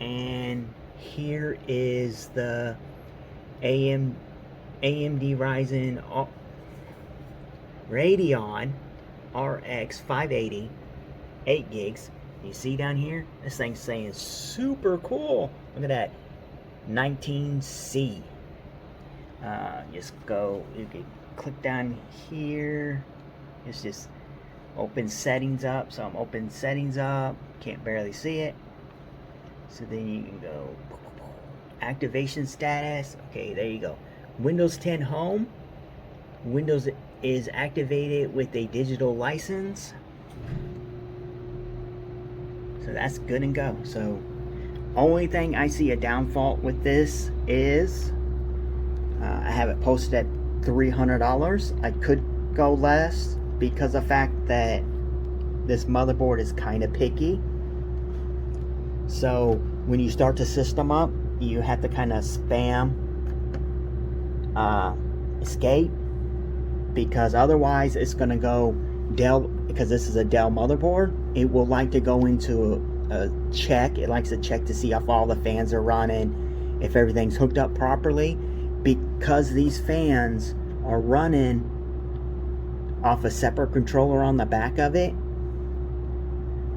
And here is the AMD Ryzen Radeon RX 580 8 gigs. You see down here, this thing's saying super cool. Look at that, 19C. Just go, you can click down here. It's just open settings up. So I'm open settings up, can't barely see it. So then you can go activation status. Okay, there you go. Windows 10 Home. Windows is activated with a digital license. So that's good and go. So only thing I see a downfall with this is I have it posted at $300. I could go less because of the fact that this motherboard is kind of picky. So when you start the system up, you have to kind of spam escape, because otherwise it's going to go Dell, because this is a Dell motherboard. It will like to go into a check. It likes to check to see if all the fans are running, if everything's hooked up properly. Because these fans are running off a separate controller on the back of it,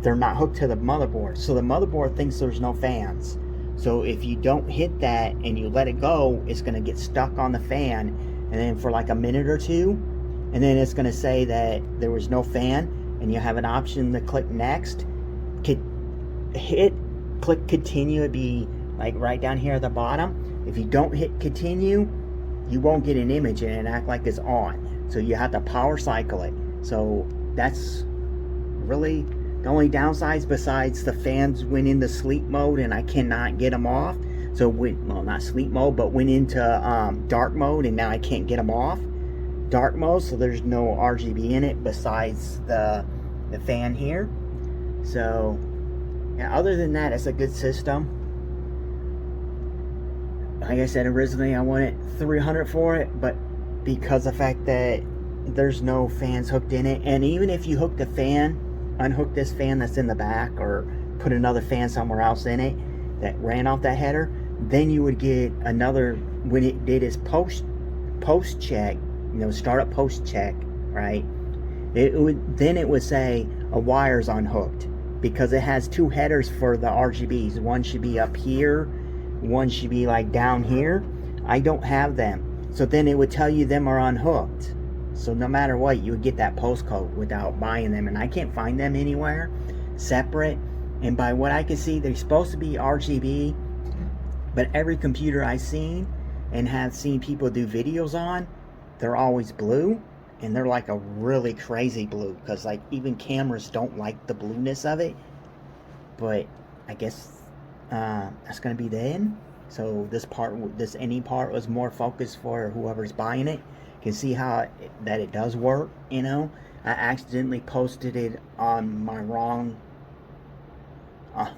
they're not hooked to the motherboard. So the motherboard thinks there's no fans. So if you don't hit that and you let it go, it's going to get stuck on the fan, and then for like a minute or two, and then it's going to say that there was no fan, and you have an option to click next. Click continue. It'd be like right down here at the bottom. If you don't hit continue, you won't get an image and act like it's on. So you have to power cycle it. So that's really the only downsides, besides the fans went into sleep mode and I cannot get them off. So well, not sleep mode, but went into dark mode, and now I can't get them off dark mode. So there's no RGB in it besides the fan here. So yeah, other than that, it's a good system. like I said, originally I wanted $300 for it, but because of the fact that there's no fans hooked in it, and even if you hook the fan, unhook this fan that's in the back, or put another fan somewhere else in it that ran off that header, then you would get another, when it did its post check, startup post check, right? It would say a wire's unhooked, because it has two headers for the RGBs. One should be up here, one should be like down here. I don't have them, so then it would tell you them are unhooked. So no matter what, you would get that postcode without buying them, and I can't find them anywhere separate. And by what I can see, they're supposed to be RGB, but every computer I've seen and have seen people do videos on, they're always blue, and they're like a really crazy blue, because like even cameras don't like the blueness of it. But I guess that's gonna be the end. So this any part was more focused for whoever's buying it. You can see how that it does work. I accidentally posted it on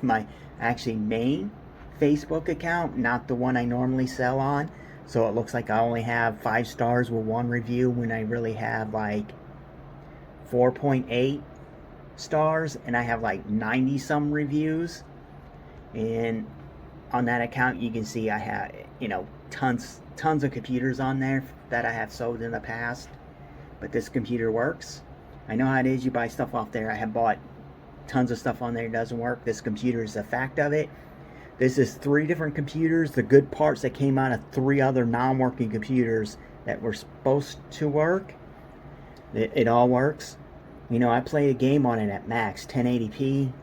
my actually main Facebook account, not the one I normally sell on. So it looks like I only have 5 stars with 1 review, when I really have like 4.8 stars, and I have like 90 some reviews. And on that account, you can see I have tons of computers on there that I have sold in the past. But this computer works. I know how it is. You buy stuff off there. I have bought tons of stuff on there. It doesn't work. This computer is a fact of it. This is 3 different computers. The good parts that came out of 3 other non-working computers that were supposed to work. It all works. I played a game on it at max 1080p,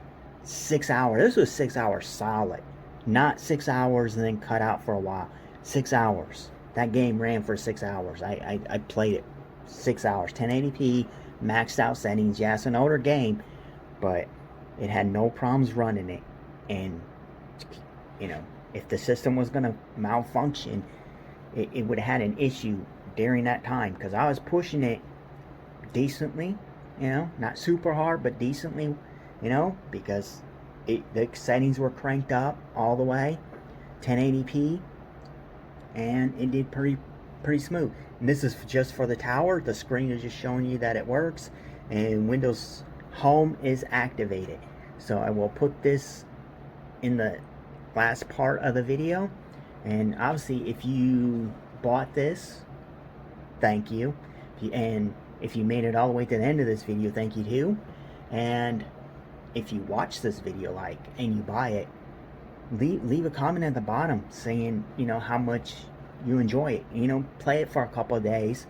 6 hours. This was 6 hours solid, not 6 hours and then cut out for a while. 6 hours. That game ran for 6 hours. I played it 6 hours, 1080p, maxed out settings. Yeah, it's an older game, but it had no problems running it. And if the system was going to malfunction, it would have had an issue during that time, because I was pushing it decently, not super hard, but decently, because the settings were cranked up all the way, 1080p, and it did pretty smooth. And this is just for the tower. The screen is just showing you that it works, and Windows Home is activated. So I will put this in the last part of the video. And obviously, if you bought this, thank you. And if you made it all the way to the end of this video, thank you too. And if you watch this video and you buy it, leave a comment at the bottom saying how much you enjoy it. Play it for a couple of days,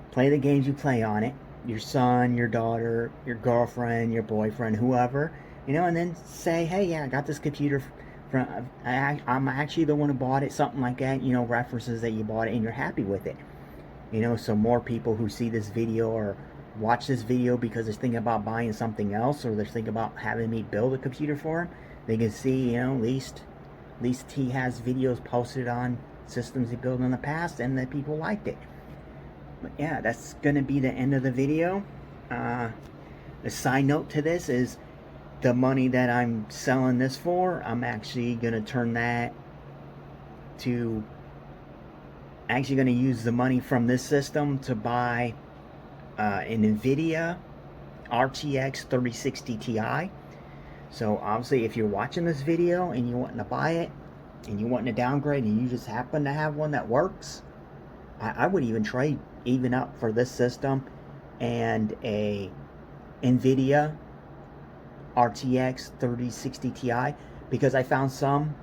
play the games you play on it, your son, your daughter, your girlfriend, your boyfriend, whoever, and then say, hey, yeah, I got this computer from, I'm actually the one who bought it, something like that. References that you bought it and you're happy with it. So more people who see this video or watch this video because they're thinking about buying something else, or they're thinking about having me build a computer for them, they can see, at least he has videos posted on systems he built in the past and that people liked it. But yeah, that's gonna be the end of the video. The side note to this is the money that I'm selling this for, I'm actually gonna turn that to going to use the money from this system to buy an NVIDIA RTX 3060 Ti. So obviously, if you're watching this video and you want to buy it and you want to downgrade and you just happen to have one that works, I would even trade up for this system and a NVIDIA RTX 3060 Ti, because I found some,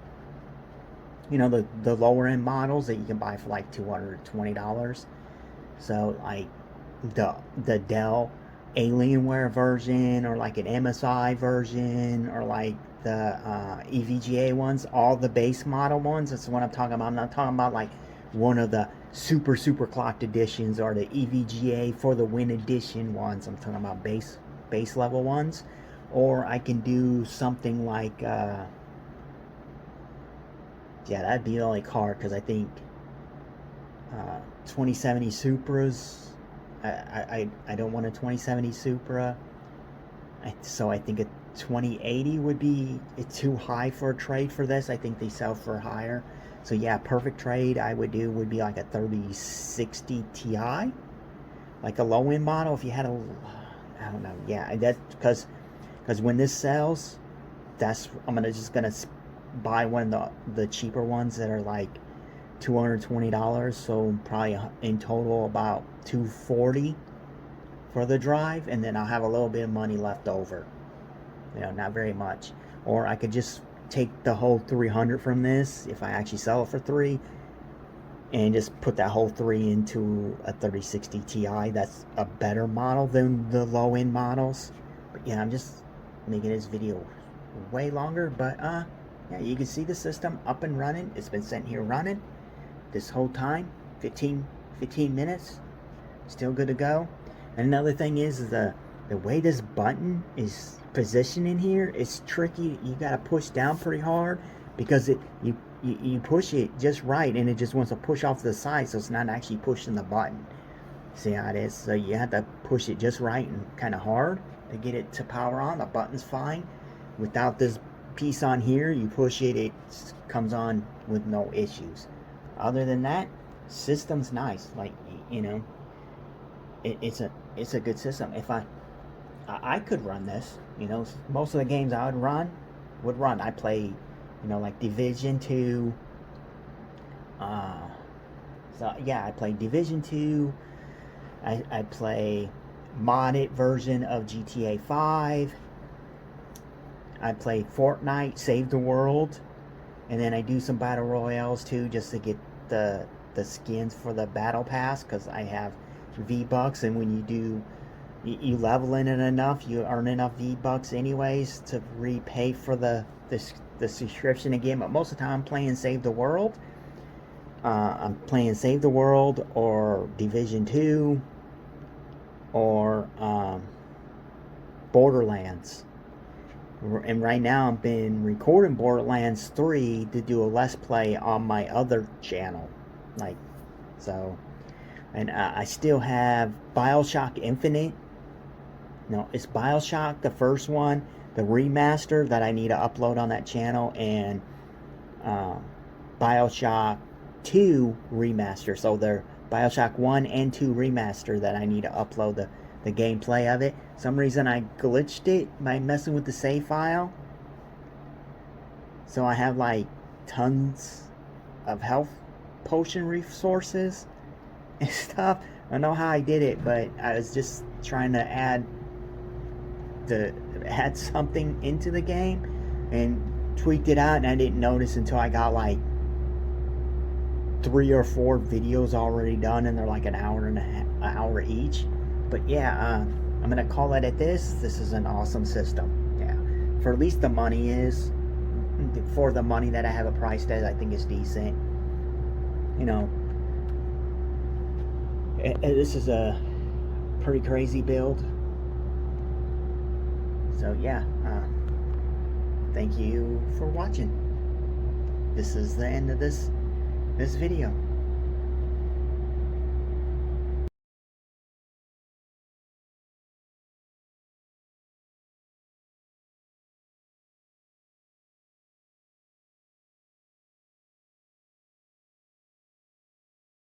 the lower end models that you can buy for like $220. So like the Dell Alienware version, or like an MSI version, or like the EVGA ones, all the base model ones. That's what I'm talking about. I'm not talking about like one of the super clocked editions or the EVGA for the win edition ones. I'm talking about base level ones. Or I can do something like yeah, that'd be the only card, because I think 2070 Supras, I don't want a 2070 Supra, so I think a 2080 would be too high for a trade for this. I think they sell for higher. So yeah, perfect trade I would do would be like a 3060 Ti, like a low end model. If you had a, I don't know, yeah, that's because when this sells, I'm just gonna buy one of the cheaper ones that are like $220. So probably in total about $240 for the drive, and then I'll have a little bit of money left over. Not very much. Or I could just take the whole 300 from this if I actually sell it for $3, and just put that whole 3 into a 3060 Ti. That's a better model than the low end models. But yeah, I'm just making this video way longer, but yeah, you can see the system up and running. It's been sitting here running this whole time, 15 minutes, still good to go. And another thing is the way this button is positioned in here is tricky. You gotta push down pretty hard because you push it just right, and it just wants to push off to the side, so it's not actually pushing the button. See how it is? So you have to push it just right and kind of hard to get it to power on. The button's fine. Without this piece on here, you push it, it comes on with no issues. Other than that, system's nice. Like, it's a good system. If I could run this, most of the games I would run. I play, like Division 2. So yeah, I play Division 2. I play modded version of GTA 5. I play Fortnite, Save the World, and then I do some battle royales too, just to get the skins for the battle pass, because I have V-Bucks, and when you level in it enough, you earn enough V-Bucks anyways to repay for the subscription again. But most of the time I'm playing Save the World. I'm playing Save the World or Division 2 or Borderlands. And right now I've been recording Borderlands 3 to do a Let's Play on my other channel. And I still have BioShock Infinite. No, it's BioShock, the first one, the remaster that I need to upload on that channel, and BioShock 2 remaster. So they're BioShock 1 and 2 remaster that I need to upload the gameplay of it. Some reason I glitched it by messing with the save file. So I have like tons of health potion resources and stuff. I don't know how I did it, but I was just trying to add something into the game and tweaked it out, and I didn't notice until I got like 3 or 4 videos already done, and they're like an hour each. But yeah, I'm gonna call it at this. This is an awesome system. Yeah, for at least the money is. For the money that I have it priced at, I think it's decent. This is a pretty crazy build. So yeah, thank you for watching. This is the end of this video.